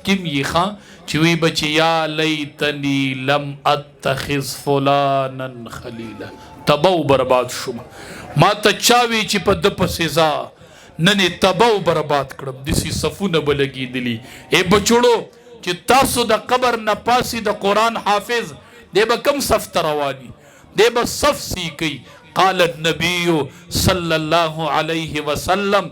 کیم یې ښه چې وی بچی یا لیتنی لم اتخذ فلانا خلیلا تبا و برباد شوم ما ته چا وی چې په ده پسې ځه نن یې تبا و برباد کړم داسې صفونه به لګېدلي ای بچوړو چې تاسو د قبر نه پاسې د قرآن حافظ دی به کم صف ته رواني دی به صف سیکي قال النبي صلى الله عليه وسلم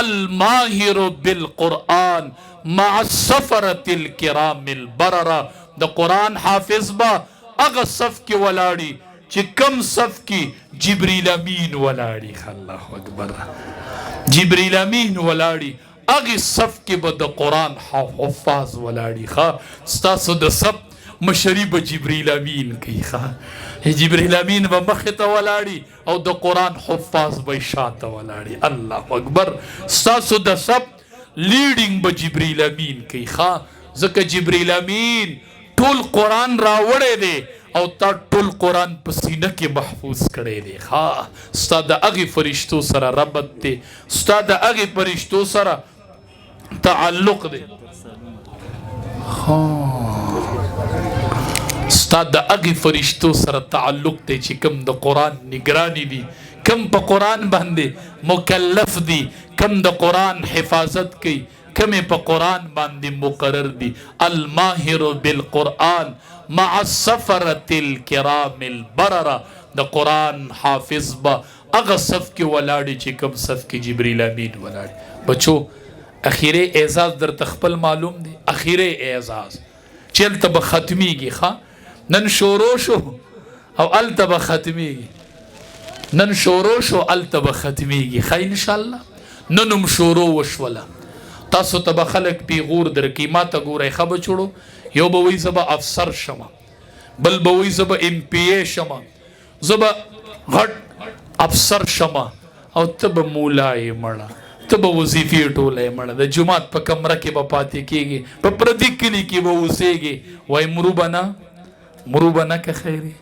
الماهر بالقرآن مع السفرة الكرام البررة د قرآن حافظ با اغا صف کی ولاړي چې کم صف کی جبریل امین ولاړي الله اکبر جبریل امین ولاړي اغه صف کې به د قرآن حفاظ ولاړي ښه ستاسو د صف مشری به جبریل امین کوي ښه جبریل امین به مخې ته ولاړي او د قرآن حفاظ به شاته ولاړي الله اکبر ستاسو د صف لیډینګ به جبریل امین کوي ښه ځکه جبریل امین ټول قرآن راوړی دی او تا ټول قرآن په سینه کې محفوظ کړی دی ښه ستا د هغې فرشتو سره ربط دی ستا د هغې فرشتو سره تعلق دی ستا د هغې فرشتو سره تعلق دی چې کوم د قرآن نگرانی دي کم په قرآن باندې مکلف دي کم د قرآن حفاظت کوي کم په قرآن باندې مقرر دي الماهر بالقرآن مع السفرة الكرام البررة د قرآن حافظ با اغه صف کې ولاړي چې کم صف کې جبریل امین ولاړي بچو اخیره اعزاز در تخپل معلوم دی اخیره اعزاز چلته به ختمیږي ښه نن شروع شو او الته به ختمیږي نن شروع شو الته به ختمیږي ښه ان شاء الله ننم شروع وشوله تاسو ته به خلک پیغور درکې ما ته ګورئ ښه بچوړو یو به وایي زه به افسر شمه بل به وایي زه به ایم پی ای شمه زه به غټ افسر شمه او ته به مولا یې مړه ته به وظیفې ټوله یې مړه د جومات په کمره کې به پاتې کېږي په پردي کلي کې به اوسېږي وایي مرو به نه که خیرې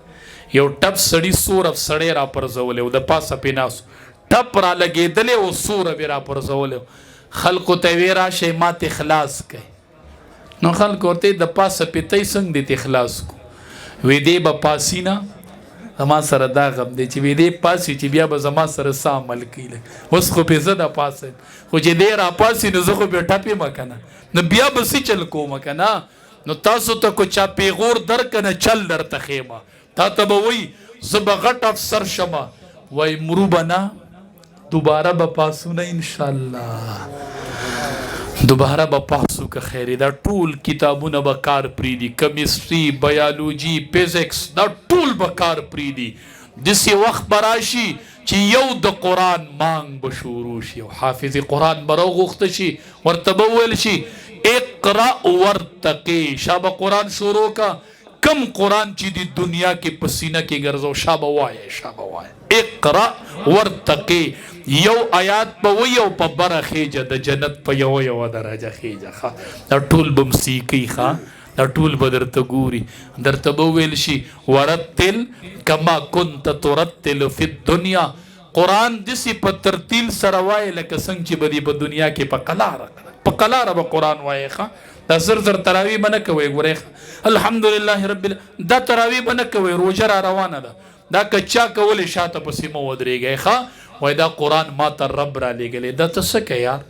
یو ټپ سړي سور اف سړی را پرځولی و د پاسه پې ناست ټپ را لګېدلی و سوره بې را پرځولی و خلکو ته وی راشئ ما ته خلاص کوي نو خلکو ورته د پاسه پیتۍ څنګه دې خلاص کو وی دی به پاسي نه زما سره دا غم دی چې وی دی پاسي چې بیا به زما سره څه عمل کوي اوس خو پې زه د پاسه خو چې دی را پاسي نو زه خو بیا ټپېمه که نه نو بیا به څه چل کومه که نه نو تاسو ته کو چا پیغور درکه نه چل درته ښیمه تا ته به وایي زه به غټ افسر شمه وایي مرو به نه دوباره به پاسو نه انشاءالله دوباره به پاسو که خیری دا ټول کتابونه به کار پریدي کمیسټري بیالوجي فزکس دا ټول به کار پریدي داسې وخت به راشي چې یو د قرآن مانګ به شروع شي او حافظ قرآن به راوغوښته شي ورته به وویل شي اقرأ ورتقي شابه قرآن شروع کا کم قرآن چې د دنیا کې په سینه کې ګرځو شابه وایه اقرأ ورتقي یو آیات په وی او په بره خیجه د جنت په یو درجه خیجه دا ټول به موسیقي دا ټول به درته ګوري درته به وویل شي ورتل کما كنت ترتل فی الدنیا قرآن داسې په ترتیل سره وایه لکه څنګه چې به دې په دنیا کې په قلاره به قرآن وایه دا زر تراوی به نه کوئ ګورئ الحمدلله رب دا تراوی به نه کوئ روژه را روانه ده دا که چا کولی شاته پسې مه ودرېږئ ښه وایي دا قرآن ما ته رب را لېږلی دا ته څه کوې یار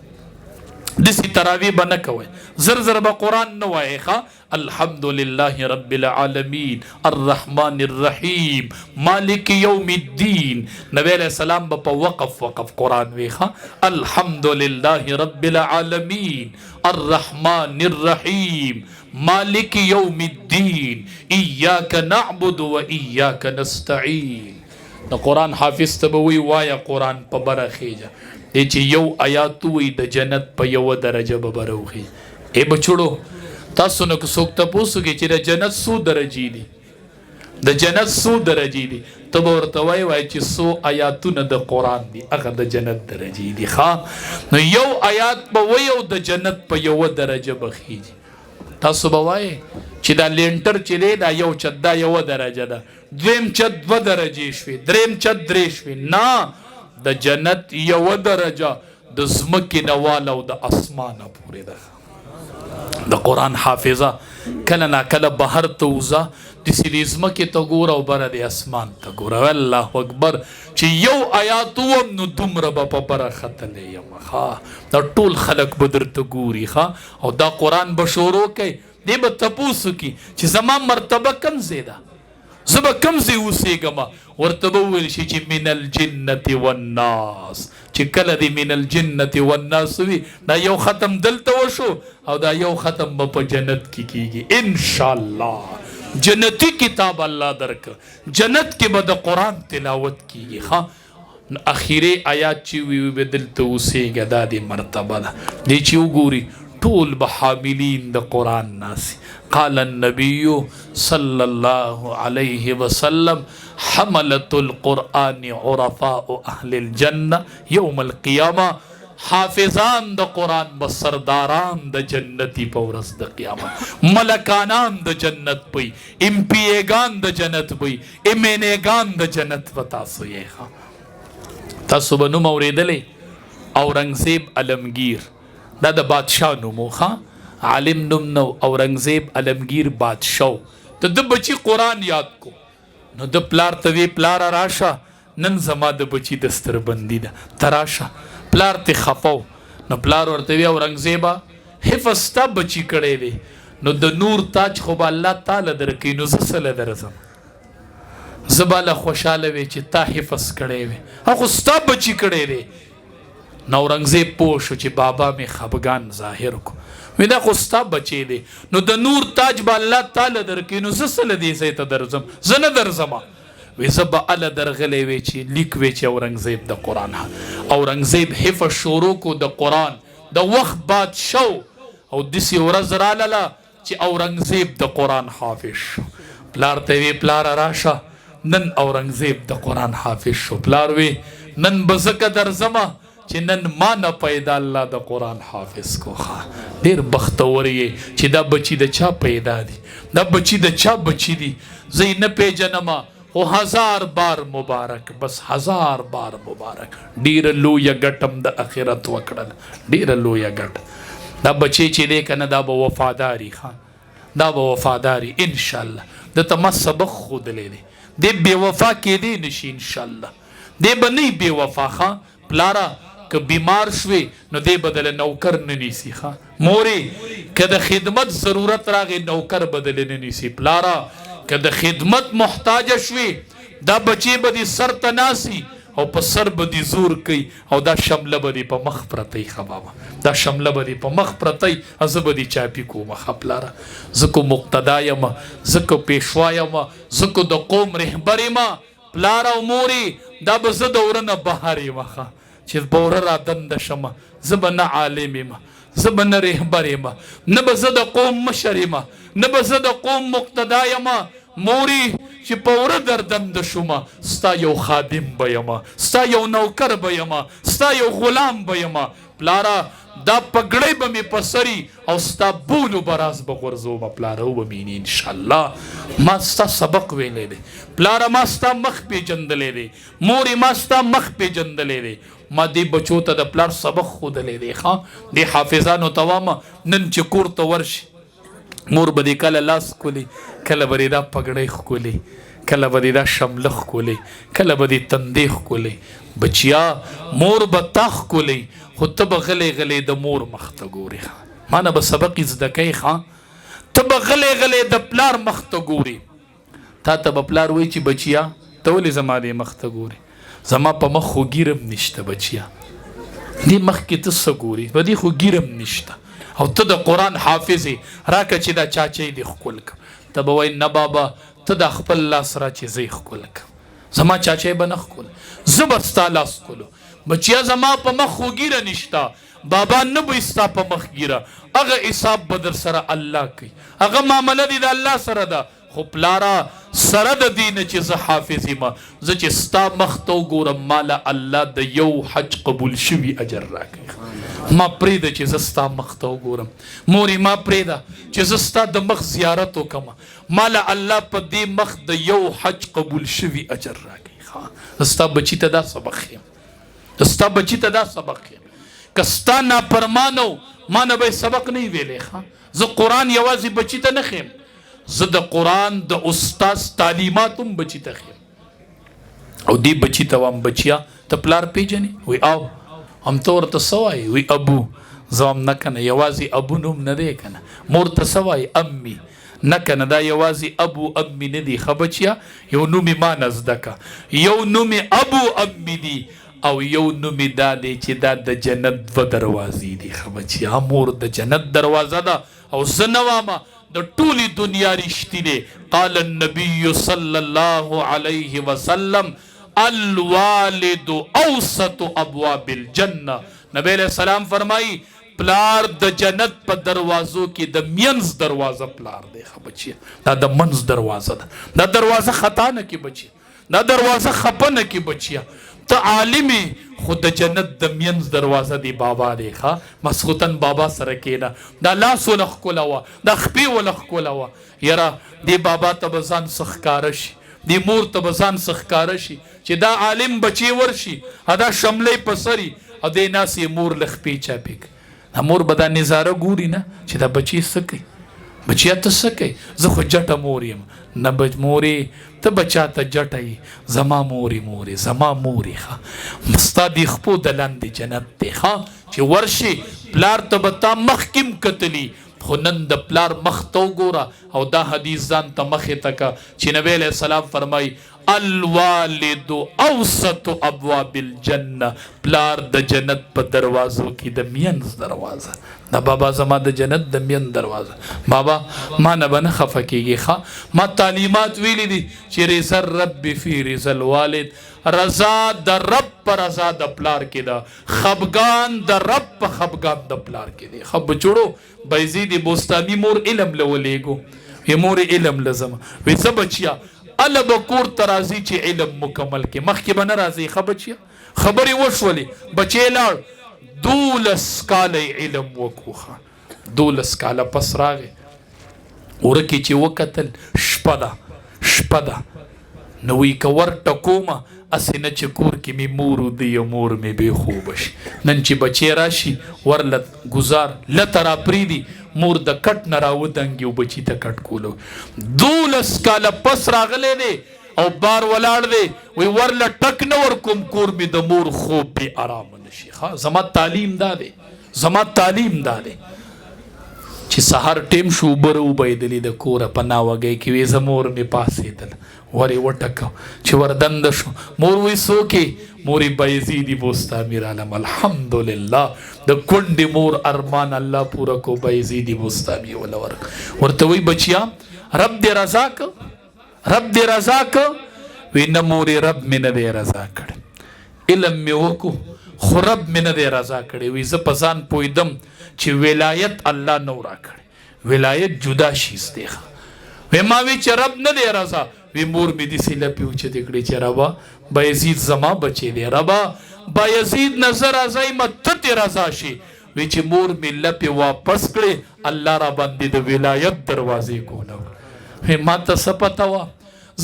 داسې تراوی به نه کوئ زر به قرآن نه وایئ ښه الحمدلله رب العالمین الرحمن الرحیم مالک یوم الدین نبی علیہ السلام به په وقف قرآن وی ښه الحمدلله رب العالمین الرحمن الرحیم مالک یوم الدین ایاک نعبد و ایاک نستعین د قرآن حافظ ته به وی وایه قرآن په بره خیجه دی چې یو آیات وی د جنت په یو درجه به بره وخیجه ای بچوړو تاسو نه که څوک تپوس وکړي چې د جنت څو درجې دي د جنت څو درجې دي ته به ورته وایې چې څو آیاتونه د قرآن دي هغه د جنت درجې دي ښه نو یو آیات به وایي او د جنت په یوه درجه به خیږي تاسو به وایې چې دا لینټر چې دی دا یو چت دا یوه درجه ده دویم چت 2 درجې شوې دریم چت 3 شوې نه د جنت یوه درجه د ځمکې نه واله او د اسمانه پورې ده د قرآن حافظه کله نا کله بهر ته وځه داسې د ځمکې ته ګوره او بره د اسمان ته ګوره الله اکبر چې یو آیات وم نو دومره به په بره ختلی یم دا ټول خلک به درته ګوري او دا قرآن به شروع کوي دی به تپوس وکړي چې زما مرتبه کم ځای ده زه به کم ځای اوسېږم ورته به وویل شي چې من الجنة والناس چې کله دی من الجنة والناس وي دا یو ختم دلته وشو او دا یو ختم به په جنت کې کیږي انشاءالله جنتی کتاب الله درک جنت کې به د قرآن تلاوت کیږي اخیری آیات چې وي به دلته اوسېږه دا دی مرتبه ده دی چې وګوري طول بحاملين د قرآن ناسي قال النبي صلى الله عليه وسلم حملة القرآن عرفاء أهل الجنة يوم القيامة حافظان د قرآن بسرداران د جنتی پورس د قیامت ملکانان د جنت پي امپیگان د جنت پي امینگان د جنت بتاسو یې تاسو به نوم اورېدلی اورنګزیب علمگیر دا د بادشاه نومو عالم نوم نو اورنګزیب علمگیر بادشاه ته د بچی قرآن یاد کو نو د پلار ته وی پلار راشه نن زما د بچی دستربندی ده تراشه پلار ته خفاو نو پلار ورته وی اورنګزیبا حفظ تا بچی کړی دی نو د نور تاج خو به الله تعالی درکوي نو زه څه درځم زه به له خوشحاله وی چې تا حفظ کړی وی خو ستا بچی کړی دی نو اورنګزیب پوه شو چې بابا مې خفګان ظاهر کو وی دا خو ستا بچی دی نو د نور تاج به الله تعالی درکوي نو زه څه له دې ځای ته درځم زه نه درځم وی زه به اله درغلی وی چې لیک وی چې اورنګزیب د قرآن اورنګزیب حفظ شروع کو د قرآن د وخت بادشاه او داسې ورځ راغله چې اورنګزیب د قرآن حافظ شو پلار ته وی پلار راشه نن اورنګزیب د قرآن حافظ شو پلار وی نن به ځکه درځمه چې نن ما نه پیدا الله د قرآن حافظ کو ډېر بختور یې چې دا بچی د چا پیدا دي دا بچی د چا بچی دي زه یې نه پیژنم او 1000 بار مبارک بس 1000 بار مبارک ډېره لویه ګټم د اخرت وکړل ډېره لویه ګټه دا بچی چې دی که نه دا به وفاداري دا به وفاداري انشاءالله دته ما سبق ښودلی دی دی بې وفا کېدی نشي انشاءالله دی به نه بې وفا پلاره که بیمار شوی نو دی بدل نوکر نه نیسي مورې که د خدمت ضرورت راغی نوکر بدل نه نیسي پلاره که د خدمت محتاج شوی دا بچی به دې سر ته ناسي او په سر به دې زور کوي او دا شمله به دې په مخ پرتی بابا دا شمله به دې په مخ پرتی زه به دې چاپي کوم پلاره زه کو مقتدا یم زه کو پیشوا یم زه کو د قوم رهبر یم پلاره او مورې دا به زه د وره نه بهر یم چې په وره را دنده شمه زه به نه عالم یم زه به نه رهبر یم نه به زه د قوم مشر یم نه به زه د قوم مقتدا یم مورې چې په وره دردنده شومه ستا یو خادم به یم ستا یو نوکر به یم ستا یو غلام به یم پلاره دا پګړی به مې په سري او ستا بولو به راز به غورځومه پلاره وبمینې انشاءالله ما ستا سبق ویلی دی پلاره ما ستا مخ پیژندلی دی مورې ما ستا مخ پیژندلی دی ما دې بچو ته د پلار سبق ښودلی دی دې حافظانو ته وامه نن چې کور ته ورشي مور به دې کله لاس ښکلي کله به دې دا پګړی ښکلي کله به دې دا شمله ښکلي کله به دې تندې ښکلي بچیا مور به تا ښکلي خو ته به غلی غلی د مور مخ ته ګورې ما نه به سبق زده کوي ته به غلی غلی د پلار مخ ته ګورې تا ته به پلار وایي چې بچیا ته ولې زما دې مخ ته ګورې زما په مخ خو ګیرم نشته بچیا دې مخ کې ته څه ګورې په دې خو ګیرم نشته او ته د قرآن حافظ یې راکه چې دا چاچی دې ښکل کړم ته به وایي نه بابا ته د خپل لاس را چې زه یې ښکل کړم زما چاچی به نه ښکل زه به ستا لاس ښکلو بچیا زما په مخ خو ګیره نشته بابا نه به ستا په مخ ګیره هغه حساب به در سره الله کوي هغه معامله دې د الله سره ده خو پلاره سره د دې نه چې زه حافظ یم زه چې ستا مخ ته وګورم ماله الله د یو حج قبول شوي اجر راکوي ما پرېږده چې زه ستا مخ ته وګورم مورې ما پرېږده چې زه ستا د مخ زیارت وکړم ماله الله په دې مخ د یو حج قبول شوي اجر راکوي ستا بچي ته دا سبق یم ستا بچی ته دا سبق یم که ستا نافرمانو ما نه به سبق نه ویلی زه قرآن یوازې بچی ته نه خیم، زه د قرآن د استاز تعلیمات هم بچی ته خیم. او دی بچی ته وایم بچیا ته پلار پیژنې؟ وی او. هم ته ورته څه وایې؟ وی ابو. زه هم نه کنه یوازې ابو نوم نه دی کنه، مور ته څه وایې؟ امي. نه کنه دا یوازې ابو امي نه دی ښه بچیا، یو نوم یې ما نه زده که، یو نوم یې ابو امي دی او یو نوم یې دا دی چې دا د جنت دوه دروازې دي ښه بچیا. مور د جنت دروازه ده او زه نه وامه د ټولې دنیا رښتینې. قال النبي صلی الله علیه وسلم الوالد اوسط ابواب الجنه. نبی علیہ السلام فرمائی پلار د جنت په دروازو کې د منځ دروازه پلار دی ښه بچیا. دا د منځ دروازه ده، دا دروازه خطا نه کې بچیا، دا دروازه خپه نه کې بچیا. ته عالمي خو د جنت د منځ دروازه دی بابا دی ښه. مسخوتن بابا سره کېنه، دا لاس ولخ کولوه، دا خپې ولخ کولوه. یاره دی بابا ته به ځان څه ښکاره شي، دی مور ته به ځان څه ښکاره شي چې دا عالم بچی ورشي دا شملې په سري او دی ناسې مور له خپې چاپې کوي. دا مور به دا نظاره ګوري نه چې دا بچی څه کوي، بچیا ته څه کوي. زه خو جټه مور یم. نه مورې ته بچا ته جټه یې، زما مورې مورې زما مورې ښه. ستا د خپو د لاندې جنت دی ښه چې ورشي پلار ته به تا مخکې کتلي خو نن د پلار مخ ته وګوره او دا حدیث ځان ته مخې ته که چې نبی علیہ السلام فرمایي الوالد اوسط ابواب الجنه. پلار د جنت په دروازو کې د منځ دروازه. دا بابا زما د جنت د منځ دروازه. بابا ما نه به نه خفه کېږي ښه. ما تعلیمات ویلي دي چې رضا الرب فی رضا الوالد، رضا د رب په رضا د پلار کې ده، خفګان د رب په خفګان د پلار کې دی ښه بچوړو. بایزید بوستامي مور علم له ولېږو، وی مور علم لزم وی څه بچیا اله به کور ته راځي چې علم مکمل کې، مخکې به نه راځي ښه بچیا. خبرې وشولې بچی لاړ 12 کاله علم وکوخه، 12 کاله پس راغی ورکې چې وکتل شپه ده شپه ده نو وی که ورته کومه اسې نه چې کور کې مې مور ودی مور مې بې خوبه شي. نن چې بچی راشي ورله ګزار لته را پرېږدي مور د کټ نه راودنګي او بچي ته کټ کولو. 12 کاله پس راغلی دی او بار ولاړ دی وی ورله ټک نه ورکوم کور مې د مور خوب بې ارامه نشي ښه. زما تعلیم دا دی، زما تعلیم دا دی چې سهار ټیم شو اوبه راوبهېدلې د کوره په ناوګۍ کې وی زه مور مې پاڅېدل ورې وټکه چې وردنده شو مور وی څوکې مورې بایزیدي بوستامي رالم. الحمدلله د کونډې مور ارمان الله پوره کو بایزیدي بوستامي وله ورته وی بچیا رب دې رضا که، رب دې رضا که؟ وی نه مورې رب مې نه دی رضا کړی، علم مې وکړو خو رب مې نه دی رضا کړی. وی زه په ځان پوهېدم چې ولایت الله نو را کړی، ولایت جدا شیز دی. وی ما وی چې رب نه دی رضا وی مور مې داسې لپې اوچتې کړې چې ربا بایزید زما بچی دی، ربا بایزید نظر راځئ ما ته دې رضا شي. وی چې مور مې لپې واپس کړې الله را باندې د ولایت دروازې کوله. وی ما ته څه پته وه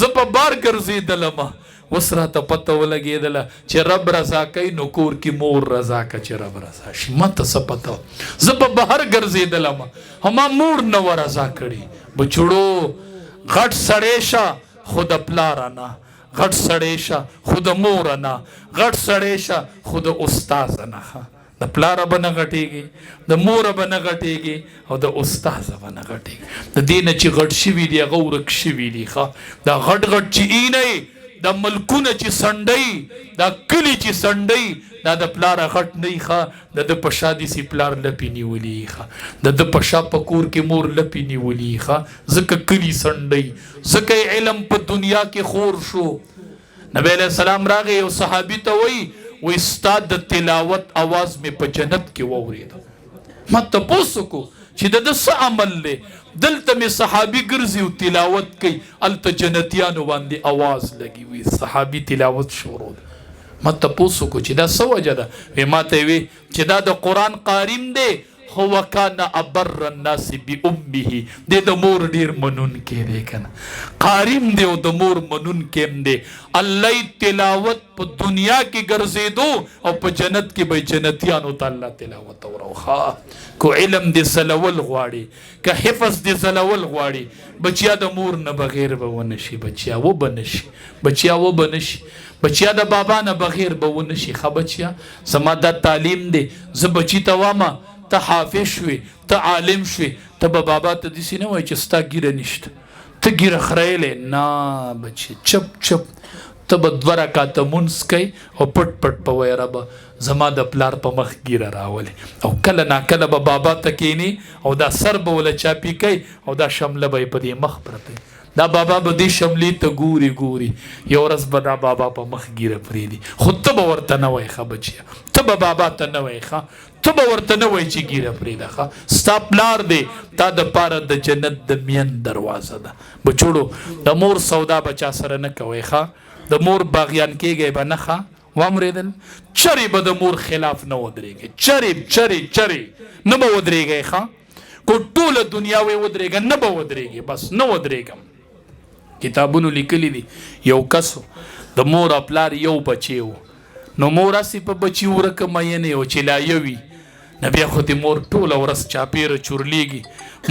زه په بار ګرځېدلم اوس راته پته ولګېدله چې رب رضا کوي نو کور کې مور رضا که چې رب رضا شي. ما ته څه پته وه زه په بهر ګرځېدلم او ما مور نه وه رضا کړې. بچوړو غټ سړی شه خو د پلاره نه، غټ سړی شه خو د موره نه، غټ سړی شه خو د استاذه نه. د پلاره به نه غټېږي، د موره به نه غټېږي او د استاذه به نه غټېږي. د دې نه چې غټ شوي دي هغه ورک شوي دي ښه. دا غټ غټ چې اینئ دا ملکونه چې سنډئ دا کلي چې سنډئ دا د پلاره غټ نه وي ښه. د ده په شا داسې پلار لپې نیولي ښه، د ده په شا په کور کې مور لپې نیولي ښه. ځکه کلي سنډئ، ځکه علم په دنیا کې خور شو. نبی علیہ السلام راغی یو صحابي ته وی ستا د تلاوت اواز مې په جنت کې واورېده. ما تپوس وکړو چې د ده څه عمل دی. دلته مې صحابي ګرځي او تلاوت کوي، هلته جنتیانو باندې اواز لګي. وي صحابي تلاوت شروع ده. ما تپوس وکړو چې دا څه وجه ده؟ وی ما ته وی چې دا د قرآن قاریم دی هو کان ابر الناس بامه د مور ډیر منون کې دی کنه قاریم دی او د مور منون کې دی الله تلاوت په دنیا کې ګرځېدو او په جنت کې به جنتیانو ته الله تلاوت وروخا کو علم دې زلول غواړي که حفظ دې زلول غواړي بچیا د مور نه بغیر به ونشي بچیا و بنشي بچیا و بنشي بچیا د بابا نه بغیر به ونشي خا بچیا زما د تعلیم دی زه بچی ته وامه ته حافظ شوي ته عالم شوي ته به بابا ته داسې نه وایي چې ستا ګیره نشته ته ګیره خریلی نه بچی چپ چپ ته به 2 رکعاته مونځ کوي او پټ پټ په وایه ربه زما د پلار په مخ ګیره راولي او کله ناکله به بابا ته کینی او دا سر به وله چاپی کوي او دا شمله به یې په دې مخ پرته دا بابا به دې شملې ته ګوري ګوري یو ورځ به دا بابا په مخ ګیره پرېږدي خو ته به ورته نه وایې ښه بچیه ته به بابا ته نه وایې ښه ته به ورته نه وایې چې ګیره پرېږده ښه ستا پلار دی تا دپاره د جنت د مین دروازه ده بچوړو د مور سودا به چا سره نه کوئ ښه د مور باغیان کېږئ به نه ښه وامرېدل چرې به د مور خلاف نه ودرېږئ چرې نه به ودرېږئ ښه کو ټوله دنیا وی ودرېږه نه به ودرېږي بس نه ودرېږم کتابونو لیکلی دي یو کسو د مور او پلار یو بچی و نو مور هسې په بچي ورکه مینې و چې لا یوي نه بیا خو د مور ټوله ورځ چاپېره چورلیږي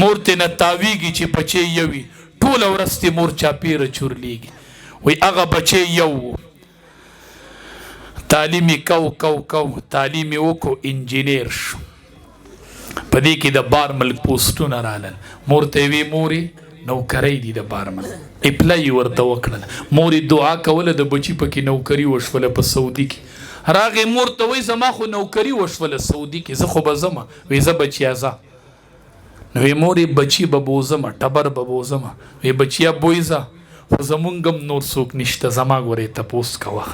مور ترې نه تاویږي چې بچی یوي ټوله ورځ د مور چاپېره چورلیږي وی هغه بچی یو و تعلیم یې کو تعلیم یې وکړو انجینیر شو په دې کې د بار ملک پوسټونه رالل مور ته وی مورې نوکرۍ دي د بار ملک اپلای ورته وکړل مورې دعا کوله د بچي پکې نوکري وشوله په سعودي کې راغې مور ته وی زما خو نوکري وشوله سعودي کې زه خو به ځمه وی زه بچیا ځه نو وی مورې بچي به بوزمه ټبر به بوزمه وی بچیا بوی ځه خو زمونږ هم نور څوک نشته زما ګورې تپوس کوه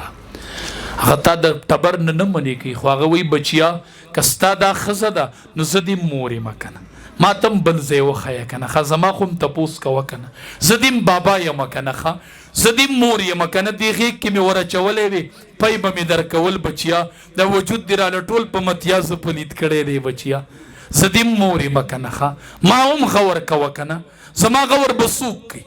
هغه تا د ټبر نه منې کوي خو هغه وی بچیا که ستا دا ښځه ده نو زه دې مور یم که نه ما ته هم بل ځای وښیه که نه ښه زما خو هم تپوس کوه که نه زه دې هم بابا یم که نه ښه زه دې هم مور یم که نه دې غېږ کې مې ورچولی وي پی به مې درکول بچیا دا وجود دې راله ټول په متیازو پلید کړی دی بچیا زه دې هم مور یم که نه ښه ما هم غور کوه که نه زما غور به څوک کوي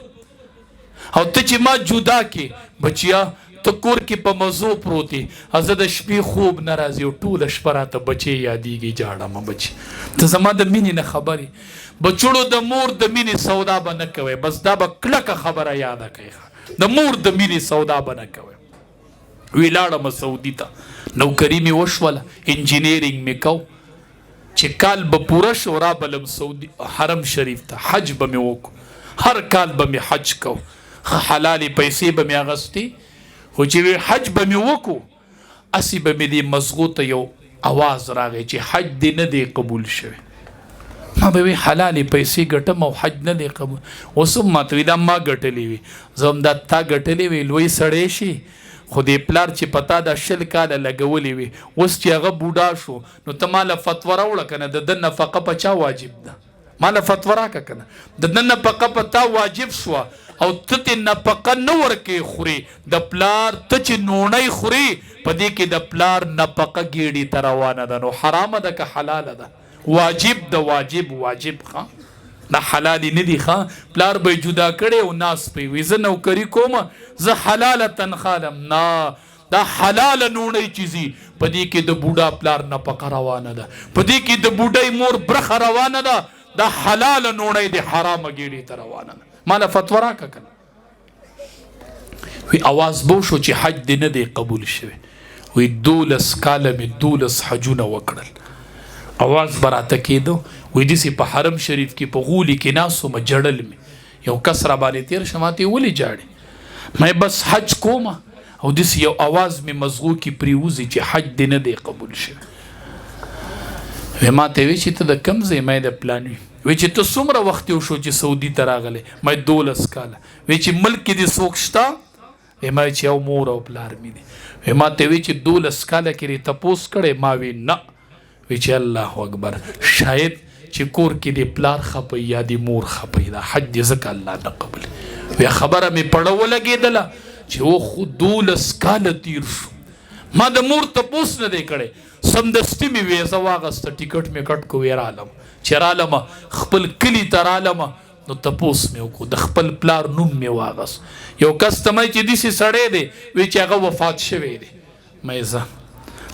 او ته چې ما جدا کې بچیا ته کور کې په مزو پروتي زه د شپې خوب نه راځي او ټوله شپه راته بچی یادېږي جاړمه بچي ته زما د مینې نه خبرې بچوړو د مور د مینې سودا به نه کوئ بس دا به کلکه خبره یاده کوئ د مور د مینې سودا به نه کوئ وی لاړم سعودي ته نوکري مې وشوله انجینیرینګ مې کو چې کال به پوره شو رابلم سعودي حرم شریف ته حج به مې وکړو هر کال به مې حج کو حلالې پیسې به مې اغستې خو چې حج به مې وکړو اسې به مې دې مزغو ته یو اواز راغی چې حج دې نه دی قبول شوی ما به وی حلالې پیسې ګټم او حج نه دی قبول اوس هم ماته وي دا ما ګټلې وي زه هم دا تا ګټلې وي لوی سړی شي خو دې پلار چې پتا دا 20 کاله لګولې وي اوس چې هغه بوډا شو نو ته ماله فتوه راوړه که نه د ده نفقه په چا واجب ده ماله فتوه راکړه که نه د ده نفقه په تا واجب شوه او ته ترې نفقه نه ورکې خوري د پلار ته چې نوڼۍ خوري په دې کې د پلار نفقه ګېډې ته روانه ده نو حرامه ده که حلاله ده واجب ده واجب ښه دا حلالې نه دي ښه پلار به یې جدا کړی او ناس پې وي زه نوکري کومه زه حلاله تنخوا لم نه دا حلاله نوڼۍ چې ځي په دې کې د بوډا پلار نفقه روانه ده په دې کې د بوډۍ مور برخه روانه ده دا حلاله نوڼۍ د حرامه ګېډې ته روانه ده مالا فتوه راکه کنه وی آواز بو شو چې حج دې نه دی قبول شوی وی 12 کاله مې 12 حجونه وکړل آواز براته کېدو وی داسې په حرم شریف کې په غولي کې ناست ومه جړل مې یو کس را باندې تېر شه ما ته ولې جاړې ما بس حج کومه او داسې یو آواز مې مزغو کې پرېوځي چې حج دې نه دی قبول شوی وی ما ته وی چې ته د کوم ځای ما د پلان وي وی چې ته څومره وخت یو شو چې سعودي ته راغلی ما 12 کاله وی چې ملک کې دې څوک شته وی ما چې یو مور او پلار مې دي وی ما ته وی چې 12 کاله کې یې تپوس کړی ما وی نه وی چې الله اکبر شاید چې کور کې دې پلار خپي یا دې مور خپي دا حج دې ځکه الله نه قبول وی خبره مې پړه ولګېدله چې او خو 12 کاله تیر شو ما د مور تپوس نه دی کړی سمدستي مې ویزه واغسته ټیکټ مې کټ کو ویرالم چې رالم خپل کلي ته رالم نو تپوس مې وکړو د خپل پلار نوم مې واغست یو کس ته مې چې داسې سړی دی وی چې هغه وفات شوی دی مې زه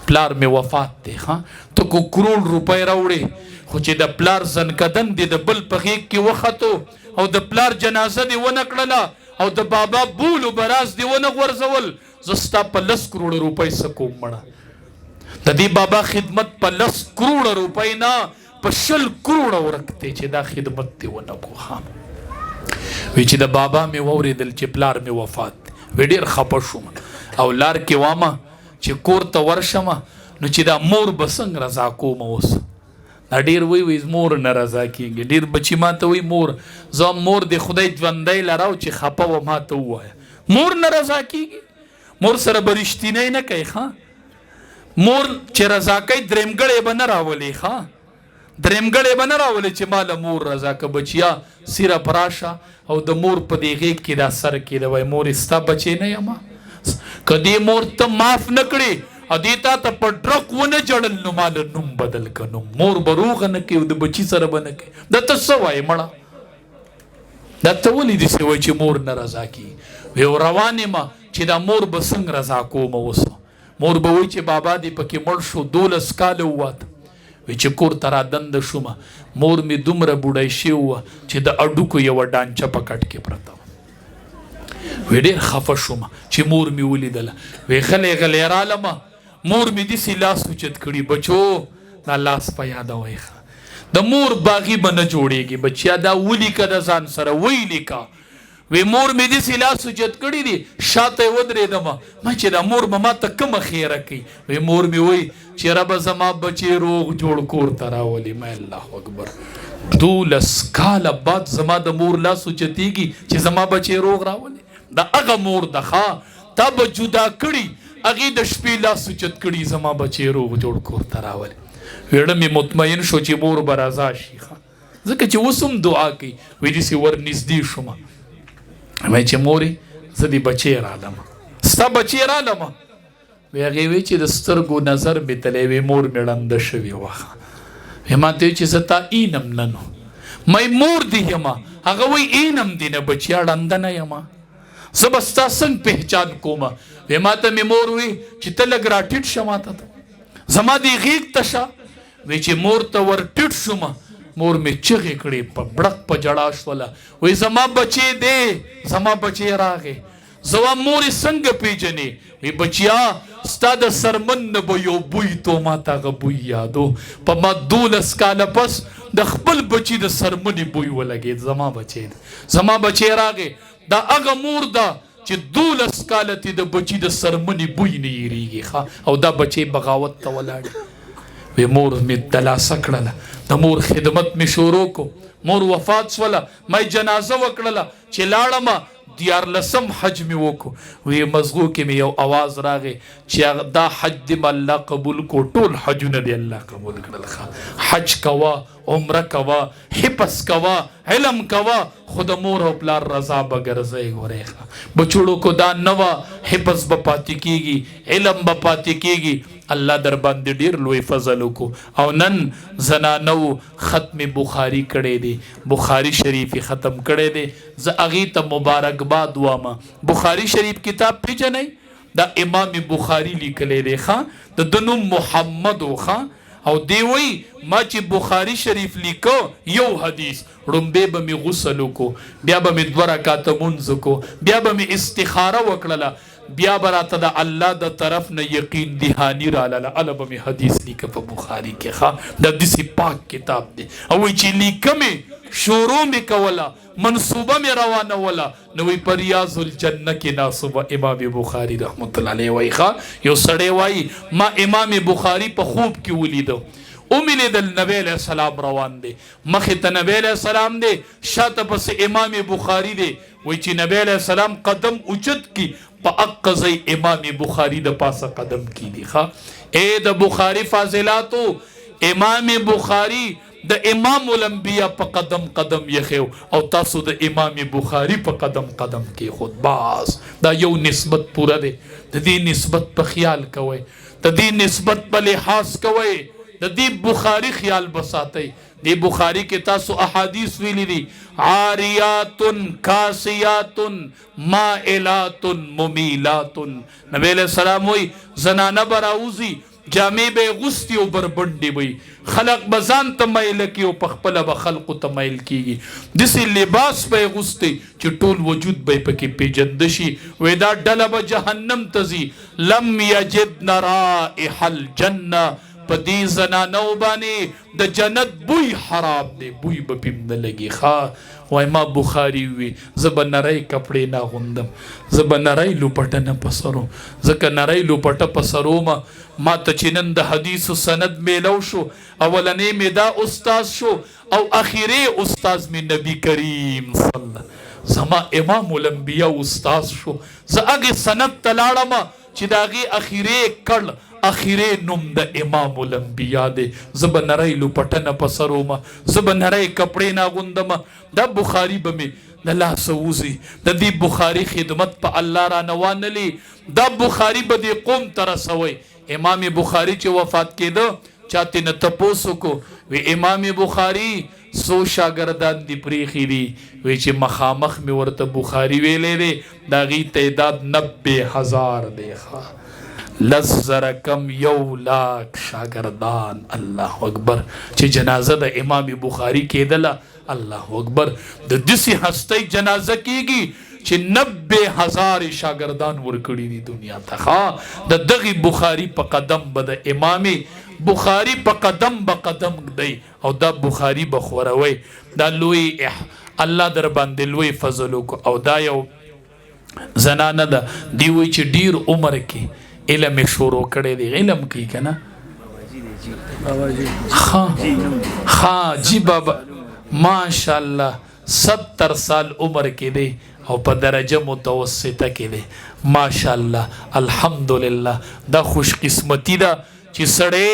پلار مې وفات دی ښه ته کو کروڑ روپۍ راوړې خو چې د پلار زنکدن دی د بل په غېږ کې وختو او د پلار جنازه دی ونه کړله او د بابا بول و براز دی ونه غورځول زه ستا په 10 کروڑ روپۍ څه کوم مړه د دې بابا خدمت په 10 کروڑ روپۍ نه په 100 کروڑ ورکته چې دا خدمت دی ونه کو خام وی چې د بابا مې ووریدل چې پلار مې وفات وی ډیر خپه شوم او لار کې وامه چې کور ته ورشم نو چې دا مور بسنګ رضا کوم اوس دا ډیر وی مور نه رضا کیږي ډیر بچی ماته وی مور زه مور د خدای ژوندۍ لراو چې خپه و ماته وای مور نه رضا کیږي مور سره برشتینه نه کوي ښا مور چې رضا کوي درمګړې به نه راولي ښا درمګړې به نه راولي چې مال مور رضا که بچیا سیره پراشه او د مور په دې غېږ کې دا سر کې وای مور ستا بچی نه یم که دې مور ته معاف نه کړې او دې تا ته په ډرک ونه جړل نو مال نوم بدل که نو مور به روغه نه کوي او د بچي سره به نه کوي دا ته څه وایې مړه دا ته ولې داسې وایي چې مور نه رضا کېږي وی روان یم چې دا مور به څنګه رضا کوم اوس مور به وایي چې بابا دې پکې مړ شو 12 کاله وواته وی چې کور ته را دنده شومه مور مې دومره بوډۍ شوې وه چې د اډوکو یوه ډانچه په کټ کې پرته وه وی ډېر خفه شومه چې مور مې ولیدله وی غلی غلی رالمه مور مې داسې لاس اوچت کړي بچو دا لاس په یادوئ د مور باغي به نه جوړېږي بچیا دا ولیکه د ځان سره وی لیکه وی مور مې داسې لاس اوچت کړي دي شاته یې ودرېدمه ما چې دا مور به ما ته کومه خیره کوي وی مور مې وی چې ربه زما بچې روغ جوړ کور ته راولي ما الله اکبر 12 کاله بعد زما د مور لاس اوچتېږي چې زما بچې روغ راولي د هغه مور د ښا تا به جدا کړي هغې د شپې لاس اوچت کړي زما بچې روغ جوړ کور ته راولي ویړه مې مطمئن شو چې مور به رضا شي ځکه چې اوس هم دعا کوي وی داسې ور نږدې شومه وی چې مورې زه دې بچې رالم ستا بچې رالم وی هغې وی چې د سترګو نظر مې تلی وی مور مې ړنده شوې وه وی ما ته وی چې زه تا اینم نه نو مې مور دې یم هغه وی اینم دې نه بچیا ړنده نه یم زه به ستا څنګه پهچان کوم وی ما ته مې مور وی چې ته لږ راټیټ شه ما ته زما دې غېږ ته شه وی چې مور ته ور ټیټ شومه مور مې چغې کړې په بړک په جړا شوله وی زما بچې دی زما بچې راغې زما مورې څنګه پیژنې وی بچیا ستا د سرمن نه به یو بوی تو ما ته هغه بوی یادو په ما 12 کاله پس د خپل بچي د سرمنې بوی ولګېد زما بچې دی زما بچې راغې دا هغه مور ده چې 12 کاله تې د بچي د سرمنې بوی نه هېرېږي او دا بچې بغاوت ته ولاړې وی مور مې دلاسه کړله د مور خدمت مې شروع کو مور وفات شوله ما جنازه وکړله چې لاړمه 14 حج مې وکړو وی مزغو کې مې یو اواز راغی چې دا حج دې الله قبول کو ټول حجونه دې الله قبول کړل حج کوا عمره کوا حفظ کوا علم کوا خود مور او پلار رضا بګرځي غوړې بچوړو کو دا نوا حفظ به پاتې کیږي علم به پاتې کیږي الله در باندې ډیر لوی فضل وکړو او نن زنانو ختم بخاری کړي دي بخاری شریف ختم کړي دي زه هغې ته مبارکباد وامه بخاری شریف کتاب پیژنئ دا امام بخاری لیکلی دی ښه د نوم محمد و ښه او دی وی ما چې بخاری شریف لیکو یو حدیث ړومبی به مې غسل وکړو بیا به مې 2 رکعته مونځ وکړو بیا به مې استخاره وکړله بیا به راته د الله د طرف نه یقین دهاني رالاله هله به مې حدیث لیکه په بخاري کې ښه د داسې پاک کتاب دی او وایي چې لیکه مې شروع مې کوله منصوبه مې روانوله نو وایي په ریاض الجنه کې ناصبه امام بخاري رحمت الله علیه وایي ښه یو سړی وایي ما امام بخاري په خوب کې ولیدو وملیدل نبی علیہ السلام روان دی مخې ته نبی علیہ السلام دی شاته پسې امام بخاري دی وایي چې نبی علیہ السلام قدم اوچت کی په اقه ځای امام بخاري د پاسه قدم کی دی ښه د بخاري فاضلاتو امام بخاري د امام الانبیاء په قدم قدم یخیو او تاسو د امام بخاری په قدم قدم کې خود باز دا یو نسبت پورا دی د دې نسبت په خیال کوئ د دې نسبت په لحاظ کوئ د دې بخاری خیال بساتئ دی بخاری کې تاسو احادیث ویلی دي عاریات کاسیات مائلات ممیلات نبی علیہ السلام وی زنانه براوزی جامع به غستی او بربندی وی خلق بزان تمایل کی او پخپل به خلق تمایل کیږي دسی لباس به غستی چې ټول وجود به پکې پیجندشي وې دا ډله به جهنم تزي لم یجد رائح الجنه پدی زنانو باندې د جنت بوی حرام دی بوی به پیم نه لګي ښا وای ما بخاری وی زب نری کپڑے نه غوندم زب نری لوپټه نه پسرو زکه نری لوپټه پسرو ما ته چنن د حدیث سند میلو شو اولنې می دا استاد شو او اخیری استاد می نبی کریم صلی الله زما امام الانبیاء استاد شو زاګه سند تلاړم چې داغي اخیری کړ اخیری نوم د امام الانبیاء دی زب نری لوپټه نه پسرو زب نری کپڑے نه غوندم دا بخاری به د لا سوزي د دې بخاری خدمت په الله را نوانلی دا بخاری به د قوم تر سوي امام بخاری چې وفات کېده چاته نه تپوسو کو وی امام بخاری سو شاگردان دی پریخی دی وی چې مخامخ می ورته بخاری ویلې دی دا غي تعداد 90,000 دی لزر کم یو لاک شاگردان الله اکبر چې جنازه د امام بخاری کېدله الله اکبر د دسی هستی جنازه کیږي چې 90,000 شاگردان ورکړي دي دنیا ته د دغه بخاری په قدم به د امام بخاری په قدم به قدم دی او دا بخاری بخوروي دا لوی الله در باندې لوی فضل او دا یو زنانه ده دی وی چې ډیر عمر کې علم شروع کړي دی علم کوي کنه ها جی بابا ماشاءالله 70 سال عمر کې دی او په درجه متوسطه کې دی ماشاءالله الحمدلله دا خوش قسمتی ده چې سړی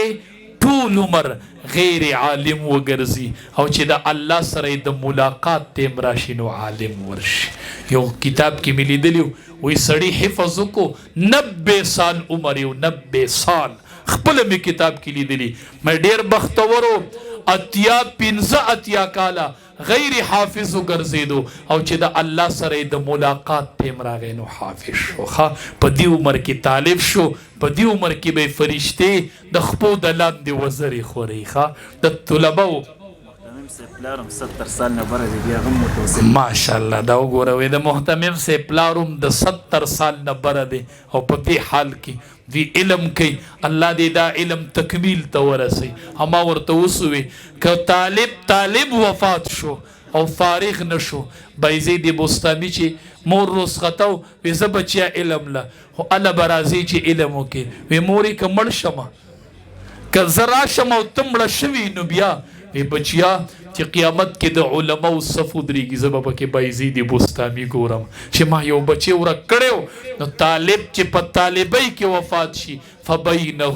ټول عمر غیر عالم وګرځي او چې د الله سره د ملاقات تیم راشي نو عالم ورشي یو کتاب کې ملي دلیو وی سړی حفظ کو 90 سال عمر یو 90 سال خپل می کتاب کې لیدلی مې ډیر بختورو اتیا 15 کاله غیر حافظ ګرځیدو او چې د الله سره د ملاقات تیم راغی نو حافظ شو په دې عمر کې طالب شو په دې عمر کې به فرشته د خپو د لاندې وزري خوري د طلبو پلارم 70 سال نه بره دی بیا غم متوسط ماشاءالله دا وګوره د محتمم سے پلارم د 70 سال نه بره دی او په دې حال کې وی علم کوي الله دې دا علم تکمیل ته ورسي اما ورته وسوي ک طالب وفات شو او فارغ نشو بایزید بوستانی چې مور رسختو وی ز بچیا علم لا او الله برازي چې علم وکي وی موري کمل شمه ک زرا شمه تمړه شوی نو بیا وی بچیا چې قیامت کې د علماء صفو درېږي زه به پکې بایزید بوستانی ګورم چې ما یو بچی ورک کړو نو طالب چې په طالبۍ کې وفات شي فبینه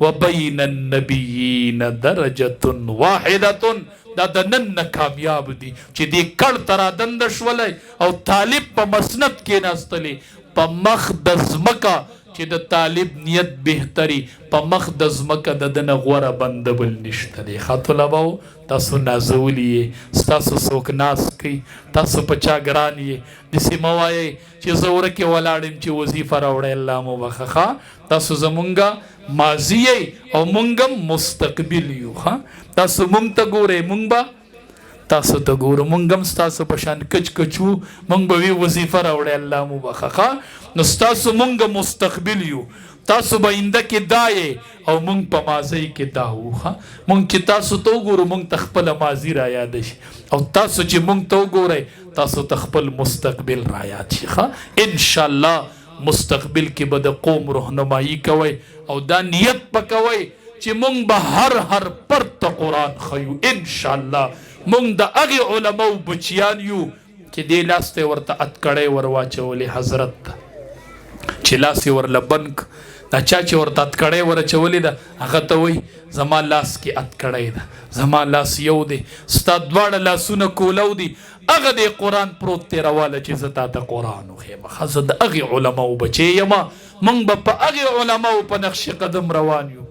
وبین النبیین درجه واحده دا د نن کامیاب دي چې دې کړ ترا دند شولای او طالب په مسند کې ناستلې په مخ د زمکا چې د طالب نیت بهتري په مخ د زمکا د دنه غوره بندبل نشته دی خاطلباو تاسو نازولی تاسو څوک ناس کوي تاسو په چا ګران یې داسې مه وایئ چې زه ورکې ولاړم چې وظیفه راوړی الله مو بخښه تاسو زمونږ ماضي او مونږ هم مستقبل یو تاسو مونږ ته ګورئ مونږ به تاسو ته ګورو مونږ هم ستاسو په شان کچ کچو مونږ به وی وظیفه راوړی الله مو بخښه نو ستاسو مونږ مستقبل یو تاسو به آینده کې دا او مونږ په ماضي کې دا وو مونږ چې تاسو ته وګورو مونږ ته خپل ماضي را یاد شي او تاسو چې مونږ ته وګورئ تاسو ته خپل مستقبل را یاد شي ان شاء الله مستقبل کې به د قوم رهنمایي کوئ او دا نیت پکوئ چې مونږ به هر پرته قرآن خیو ان شاء الله مونږ د هغې علماو بچیان یو چې دې لاس ته ورته اتکړی ور واچولې حضرت چې لاس یې ورله بند دا چا چې ورته اتکړی ورچولې ده هغه ته وایي زما لاس کې اتکړی ده، زما لاس یو دی، ستا دواړه لاسونه کولو دي، هغه دی قرآن پروت دی رواله چې زه تا ته قرآن وښیم. ښه زه د هغې علماو بچی یم، موږ به په هغې علماو په نقش قدم روان یو.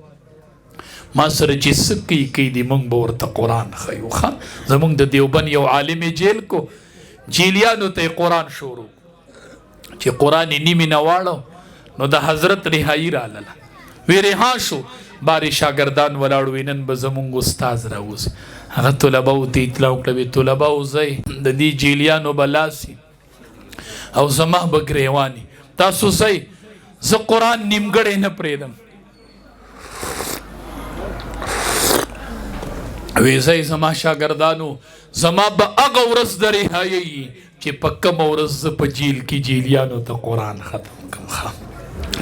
ما سره چې څه کوي دي موږ به ورته قرآن ښیو. ښه زموږ د دیوبند یو عالم جیل کو، جیلیانو ته یې قرآن شروع چې قرآن یې نیمې نه واړو نو د حضرت رهایی راغله، وی رها شو، بارې شاګردان ولاړ وي نن به زموږ استاذ راوځي. هغه طلباو ته اطلاع وکړه، وی طلباو ځئ د دې جیلیانو به لاسي او زما به ګریواني، تاسو ځئ زه قرآن نیمګړی نه پرېږدم. وی ځئ زما شاګردانو، زما به هغه ورځ د رهایي چې په کومه ورځ زه په جیل کې جیلیانو ته قرآن ختم کړم.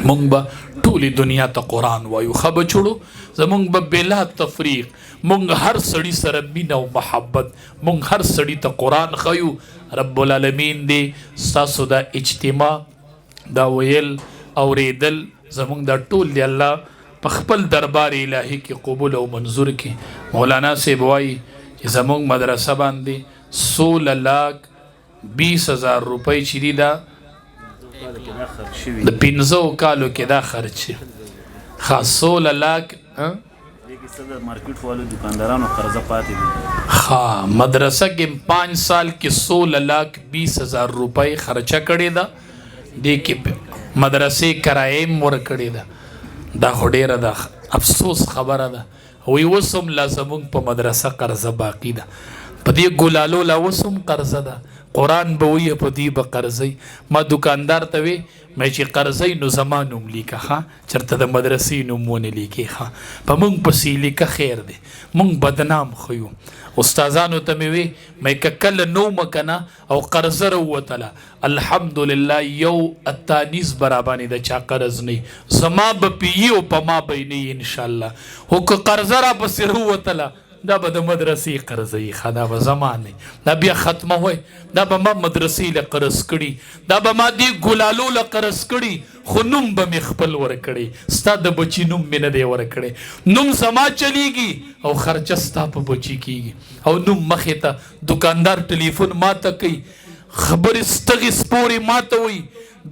مونږ به ټولې دنیا ته قرآن وایو. ښه بچوړو زمونږ به بلا تفریق، مونږ هر سړي سره مینه او محبت، مونږ هر سړي ته قرآن ښیو. رب العالمین دې ستاسو دا اجتماع، دا ویل اورېدل زمونږ دا ټول دی الله په خپل دربار الهي کې قبول او منظور کړي. مولانا صاحب وایي چې زمونږ مدرسه باندې 16,20,000 روپۍ چې دي دا د 15 کالو کې دا خرچ شي. ښه 16,00,000 ښه مدرسه کې 5 سال کې 16,20,000 روپۍ خرچه کړې ده، دې کې مدرسې کرایه هم ورکړې ده. دا خو ډېره ده افسوس خبره ده. وی اوس هم لا زموږ په مدرسه قرضه باقي ده، په دې ګلالو لا اوس هم قرضه ده. قرآن به وایي په دې به قرضئ. ما دکاندار ته وی مې چې قرضئ نو زما نوم لیکه، ښه چېرته د مدرسې نوم ونه لیکې. ښه په موږ پسې لیکه خیر دی، موږ بدنام ښیو. استادانو ته مې وی مې که کله نومه که نه او قرضه راووتله الحمدلله یو اتانیس برابانې د چا قرض نه زما به پیي او په ما به نه انشاءالله. خو که قرضه را پسې راووتله دا به د مدرسې قرضه ښه دا به زما نه، دا بیا ختمه وای، دا به ما مدرسې له قرض کړي، دا به ما دې ګلالو له قرض کړي، خو نوم به مې خپل ورکړی. ستا د بچي نوم مې نه دی ورکړی، نوم زما چلیږي او خرچه ستا په بچي کېږي. او نوم مخې ته دکاندار ټلیفون ما ته کوي، خبرې ستغې سپورې ما ته وایي،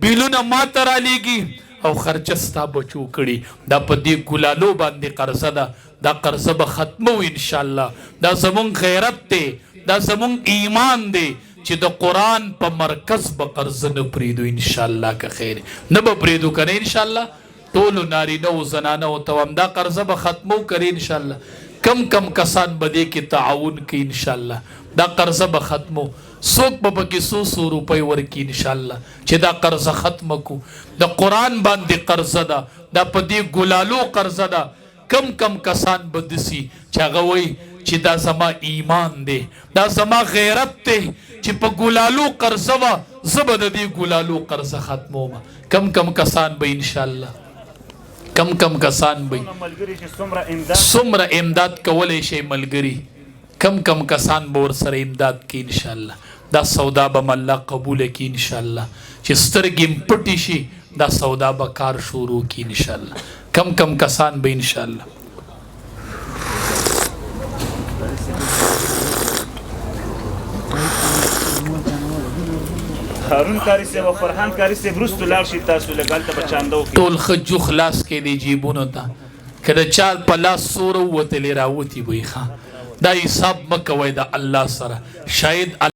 بیلونه ما ته رالیږي او خرچه ستا بچو کړي. دا په دې ګلالو باندې قرضه ده، دا قرضه به ختمو انشاءالله. دا زمونږ غیرت دی، دا زمونږ ایمان دی چې د قرآن په مرکز به قرضه نه پرېږدو انشاءالله. که خیر نه به پرېږدو که نه انشاءالله ټولو نارینه و زنانه ته هم دا قرضه به ختمو کرې انشاءالله. کم کم کسان به دې کې تعاون کوي انشاءالله. دا قرضه به ختمو، څوک به پکې 100 روپۍ ورکړي انشاءالله چې دا قرضه ختمه کو. د قرآن باندې قرضه ده، دا په دې ګلالو قرضه ده. کم کم کسان به دسي چې هغه وایي چې دا زما ایمان دی، دا زما غیرت دی چې په ګلالو قرضه وه زه به د دې ګلالو قرضه ختموم. کم کم کسان به انشاءالله، کم کم کسان به څومره امداد کولی شي ملګري، کم کم کسان به ورسره امداد کوي انشاءالله. دا سودا به م الله قبوله کړي انشاءالله، چې سترګې م پټې شي دا سودا به کار شروع کړي انشاءالله. کم کم کسان به انشاءالله. هارون کاری صاحب او فرحان کاری صاحب وروسته لاړ شي، تاسو لګالته به چانده وکړئ. ټول ښه جوخ لاس کې دی جیبونو ته، که د چا په لاس سوره ووتلې راوتي به یې ښه. دا حساب مه کوئ د الله سره، شاید